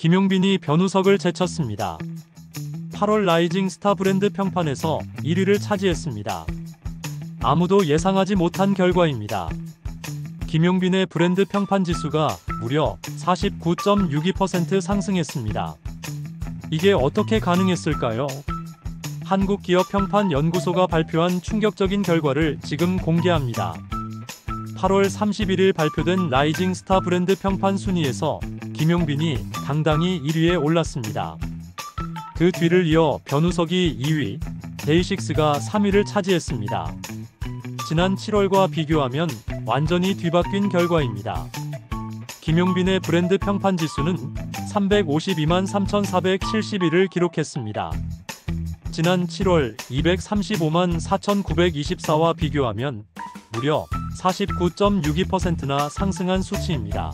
김용빈이 변우석을 제쳤습니다. 8월 라이징 스타 브랜드 평판에서 1위를 차지했습니다. 아무도 예상하지 못한 결과입니다. 김용빈의 브랜드 평판 지수가 무려 49.62% 상승했습니다. 이게 어떻게 가능했을까요? 한국기업평판연구소가 발표한 충격적인 결과를 지금 공개합니다. 8월 31일 발표된 라이징 스타 브랜드 평판 순위에서 김용빈이 당당히 1위에 올랐습니다. 그 뒤를 이어 변우석이 2위, 데이식스가 3위를 차지했습니다. 지난 7월과 비교하면 완전히 뒤바뀐 결과입니다. 김용빈의 브랜드 평판 지수는 352만 3,471을 기록했습니다. 지난 7월 235만 4,924와 비교하면 무려 49.62%나 상승한 수치입니다.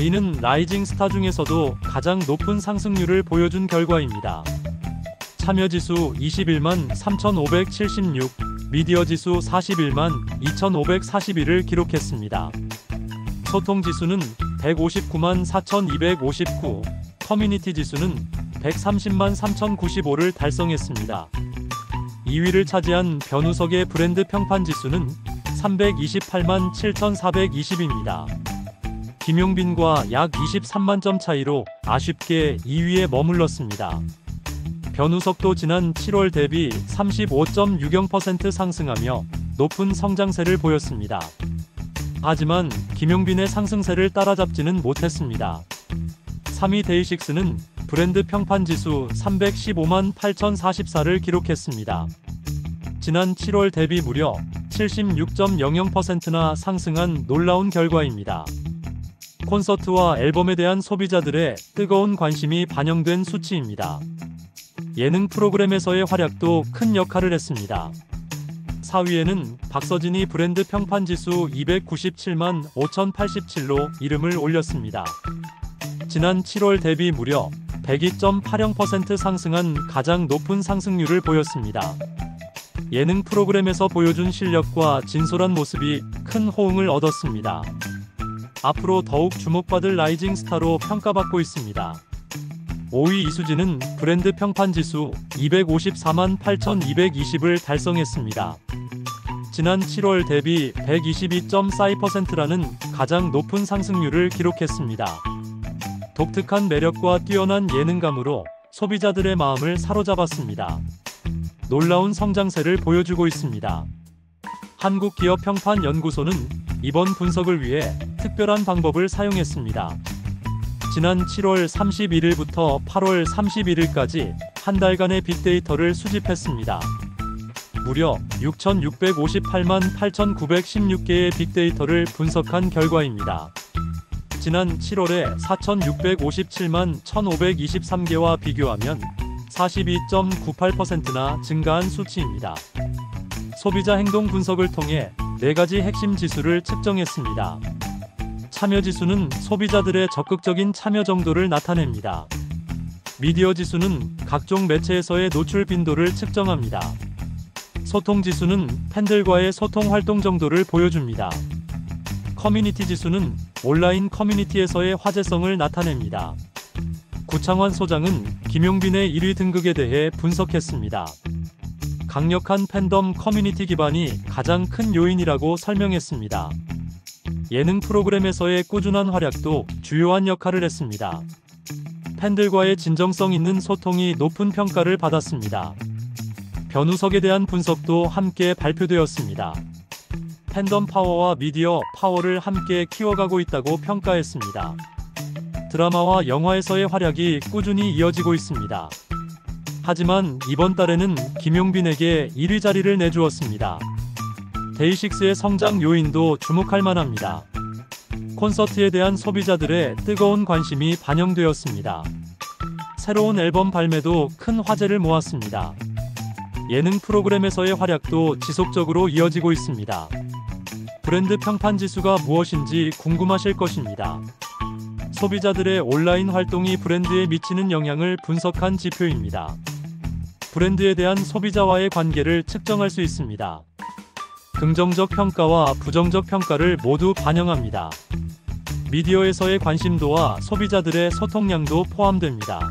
이는 라이징 스타 중에서도 가장 높은 상승률을 보여준 결과입니다. 참여지수 21만 3,576, 미디어지수 41만 2,541을 기록했습니다. 소통지수는 159만 4,259, 커뮤니티 지수는 130만 3,095를 달성했습니다. 2위를 차지한 변우석의 브랜드 평판 지수는 328만 7,420입니다. 김용빈과 약 23만 점 차이로 아쉽게 2위에 머물렀습니다. 변우석도 지난 7월 대비 35.60% 상승하며 높은 성장세를 보였습니다. 하지만 김용빈의 상승세를 따라잡지는 못했습니다. 3위 데이식스는 브랜드 평판 지수 315만 8,044를 기록했습니다. 지난 7월 대비 무려 76.00%나 상승한 놀라운 결과입니다. 콘서트와 앨범에 대한 소비자들의 뜨거운 관심이 반영된 수치입니다. 예능 프로그램에서의 활약도 큰 역할을 했습니다. 4위에는 박서진이 브랜드 평판 지수 297만 5,087로 이름을 올렸습니다. 지난 7월 대비 무려 102.80% 상승한 가장 높은 상승률을 보였습니다. 예능 프로그램에서 보여준 실력과 진솔한 모습이 큰 호응을 얻었습니다. 앞으로 더욱 주목받을 라이징 스타로 평가받고 있습니다. 5위 이수지는 브랜드 평판 지수 254만 8,220을 달성했습니다. 지난 7월 대비 122.4%라는 가장 높은 상승률을 기록했습니다. 독특한 매력과 뛰어난 예능감으로 소비자들의 마음을 사로잡았습니다. 놀라운 성장세를 보여주고 있습니다. 한국기업평판연구소는 이번 분석을 위해 특별한 방법을 사용했습니다. 지난 7월 31일부터 8월 31일까지 한 달간의 빅데이터를 수집했습니다. 무려 6,658만 8,916개의 빅데이터를 분석한 결과입니다. 지난 7월에 4,657만 1,523개와 비교하면 42.98%나 증가한 수치입니다. 소비자 행동 분석을 통해 4가지 핵심 지수를 측정했습니다. 참여 지수는 소비자들의 적극적인 참여 정도를 나타냅니다. 미디어 지수는 각종 매체에서의 노출 빈도를 측정합니다. 소통 지수는 팬들과의 소통 활동 정도를 보여줍니다. 커뮤니티 지수는 온라인 커뮤니티에서의 화제성을 나타냅니다. 구창환 소장은 김용빈의 1위 등극에 대해 분석했습니다. 강력한 팬덤 커뮤니티 기반이 가장 큰 요인이라고 설명했습니다. 예능 프로그램에서의 꾸준한 활약도 주요한 역할을 했습니다. 팬들과의 진정성 있는 소통이 높은 평가를 받았습니다. 변우석에 대한 분석도 함께 발표되었습니다. 팬덤 파워와 미디어 파워를 함께 키워가고 있다고 평가했습니다. 드라마와 영화에서의 활약이 꾸준히 이어지고 있습니다. 하지만 이번 달에는 김용빈에게 1위 자리를 내주었습니다. 데이식스의 성장 요인도 주목할 만합니다. 콘서트에 대한 소비자들의 뜨거운 관심이 반영되었습니다. 새로운 앨범 발매도 큰 화제를 모았습니다. 예능 프로그램에서의 활약도 지속적으로 이어지고 있습니다. 브랜드 평판 지수가 무엇인지 궁금하실 것입니다. 소비자들의 온라인 활동이 브랜드에 미치는 영향을 분석한 지표입니다. 브랜드에 대한 소비자와의 관계를 측정할 수 있습니다. 긍정적 평가와 부정적 평가를 모두 반영합니다. 미디어에서의 관심도와 소비자들의 소통량도 포함됩니다.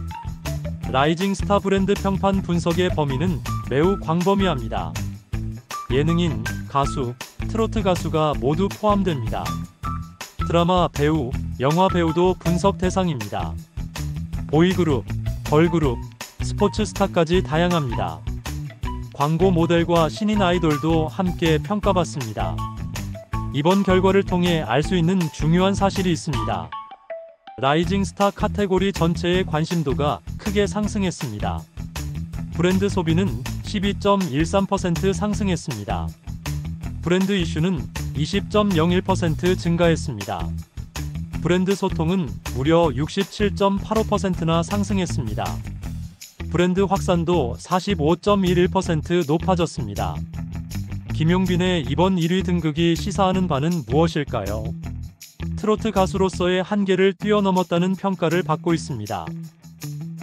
라이징 스타 브랜드 평판 분석의 범위는 매우 광범위합니다. 예능인, 가수, 트로트 가수가 모두 포함됩니다. 드라마 배우, 영화 배우도 분석 대상입니다. 보이그룹, 걸그룹, 스포츠 스타까지 다양합니다. 광고 모델과 신인 아이돌도 함께 평가받습니다. 이번 결과를 통해 알 수 있는 중요한 사실이 있습니다. 라이징 스타 카테고리 전체의 관심도가 크게 상승했습니다. 브랜드 소비는 12.13% 상승했습니다. 브랜드 이슈는 20.01% 증가했습니다. 브랜드 소통은 무려 67.85%나 상승했습니다. 브랜드 확산도 45.11% 높아졌습니다. 김용빈의 이번 1위 등극이 시사하는 바는 무엇일까요? 트로트 가수로서의 한계를 뛰어넘었다는 평가를 받고 있습니다.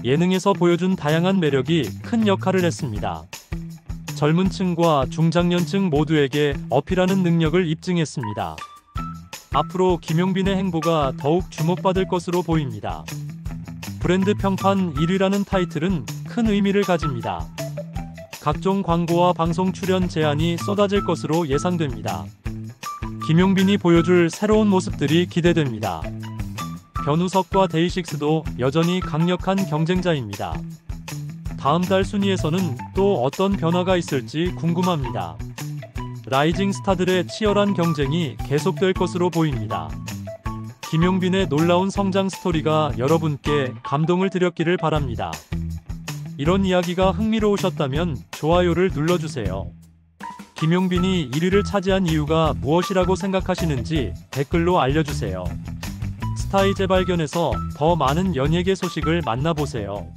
예능에서 보여준 다양한 매력이 큰 역할을 했습니다. 젊은 층과 중장년층 모두에게 어필하는 능력을 입증했습니다. 앞으로 김용빈의 행보가 더욱 주목받을 것으로 보입니다. 브랜드 평판 1위라는 타이틀은 큰 의미를 가집니다. 각종 광고와 방송 출연 제안이 쏟아질 것으로 예상됩니다. 김용빈이 보여줄 새로운 모습들이 기대됩니다. 변우석과 데이식스도 여전히 강력한 경쟁자입니다. 다음 달 순위에서는 또 어떤 변화가 있을지 궁금합니다. 라이징 스타들의 치열한 경쟁이 계속될 것으로 보입니다. 김용빈의 놀라운 성장 스토리가 여러분께 감동을 드렸기를 바랍니다. 이런 이야기가 흥미로우셨다면 좋아요를 눌러주세요. 김용빈이 1위를 차지한 이유가 무엇이라고 생각하시는지 댓글로 알려주세요. 스타의 재발견에서 더 많은 연예계 소식을 만나보세요.